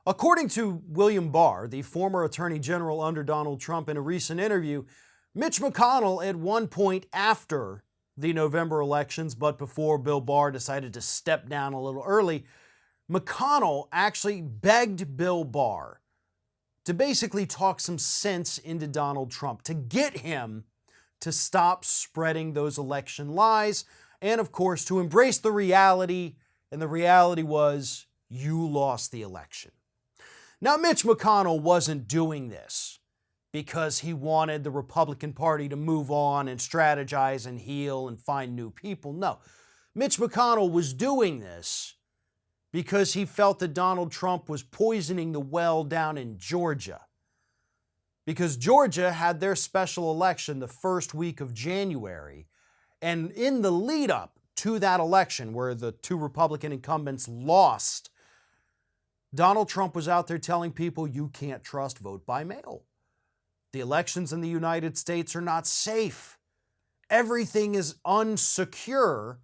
According to William Barr, the former Attorney General under Donald Trump, in a recent interview, Mitch McConnell, at one point after the November elections, but before Bill Barr decided to step down a little early, McConnell actually begged Bill Barr to basically talk some sense into Donald Trump, to get him to stop spreading those election lies, and of course to embrace the reality, and the reality was you lost the election. Now, Mitch McConnell wasn't doing this because he wanted the Republican Party to move on and strategize and heal and find new people. No, Mitch McConnell was doing this because he felt that Donald Trump was poisoning the well down in Georgia. Because Georgia had their special election the first week of January, and in the lead up to that election where the two Republican incumbents lost, Donald Trump was out there telling people you can't trust vote by mail. The elections in the United States are not safe. Everything is unsecure,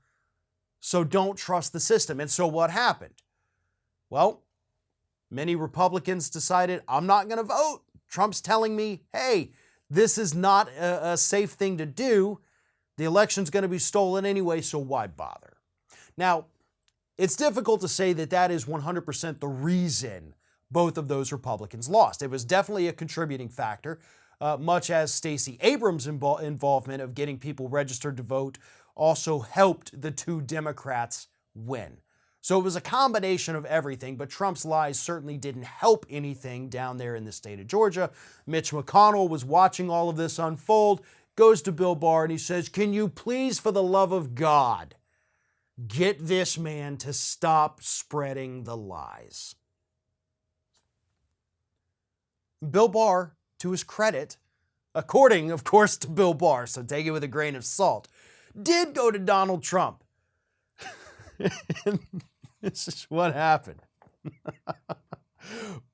so don't trust the system. And so what happened? Well, many Republicans decided, I'm not going to vote. Trump's telling me, hey, this is not a safe thing to do. The election's going to be stolen anyway, so why bother? Now, it's difficult to say that that is 100% the reason both of those Republicans lost. It was definitely a contributing factor, much as Stacey Abrams' involvement of getting people registered to vote also helped the two Democrats win. So it was a combination of everything, but Trump's lies certainly didn't help anything down there in the state of Georgia. Mitch McConnell was watching all of this unfold, goes to Bill Barr, and he says, can you please, for the love of God, get this man to stop spreading the lies? Bill Barr, to his credit, according, of course, to Bill Barr, so take it with a grain of salt, did go to Donald Trump. And this is what happened.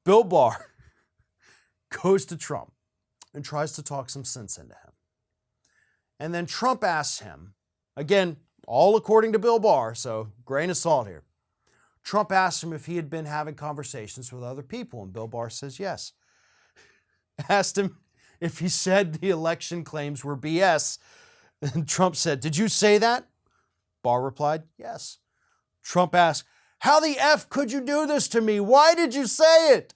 Bill Barr goes to Trump and tries to talk some sense into him. And then Trump asks him, again, all according to Bill Barr, so grain of salt here. Trump asked him if he had been having conversations with other people, and Bill Barr says yes. Asked him if he said the election claims were BS, and Trump said, did you say that? Barr replied, yes. Trump asked, how the F could you do this to me? Why did you say it?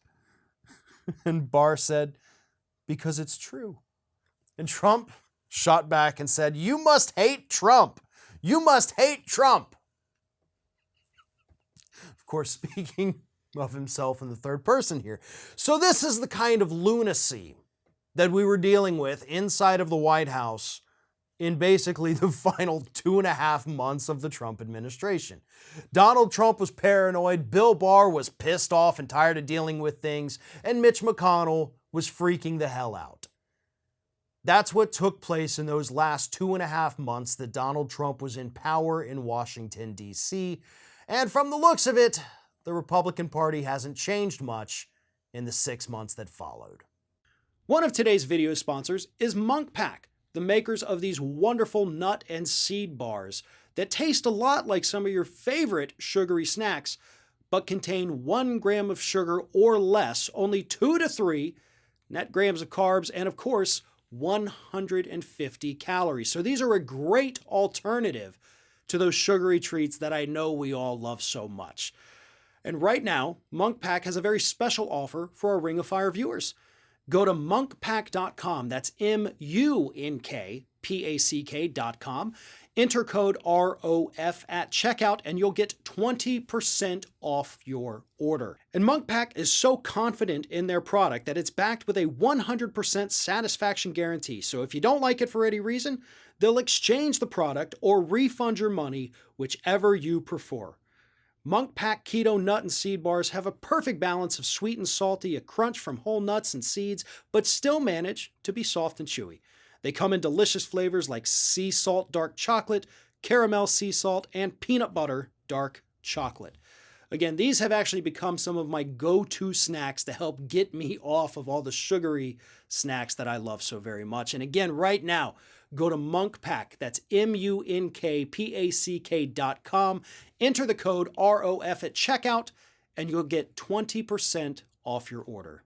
And Barr said, because it's true. And Trump shot back and said, you must hate Trump. You must hate Trump. Of course, speaking of himself in the third person here. So this is the kind of lunacy that we were dealing with inside of the White House in basically the final 2.5 months of the Trump administration. Donald Trump was paranoid, Bill Barr was pissed off and tired of dealing with things, and Mitch McConnell was freaking the hell out. That's what took place in those last 2.5 months that Donald Trump was in power in Washington, D.C. And from the looks of it, the Republican Party hasn't changed much in the 6 months that followed. One of today's video sponsors is Munk Pack, the makers of these wonderful nut and seed bars that taste a lot like some of your favorite sugary snacks, but contain 1 gram of sugar or less, only 2 to 3 net grams of carbs, and of course, 150 calories. So these are a great alternative to those sugary treats that I know we all love so much. And right now, Munk Pack has a very special offer for our Ring of Fire viewers. Go to munkpack.com, that's munkpack.com, enter code ROF at checkout, and you'll get 20% off your order. And Munk Pack is so confident in their product that it's backed with a 100% satisfaction guarantee. So if you don't like it for any reason, they'll exchange the product or refund your money, whichever you prefer. Munk Pack Keto Nut and Seed Bars have a perfect balance of sweet and salty, a crunch from whole nuts and seeds, but still manage to be soft and chewy. They come in delicious flavors like sea salt dark chocolate, caramel sea salt, and peanut butter dark chocolate. Again, these have actually become some of my go-to snacks to help get me off of all the sugary snacks that I love so very much. And again, right now, go to Munk Pack, that's munkpack.com, enter the code ROF at checkout, and you'll get 20% off your order.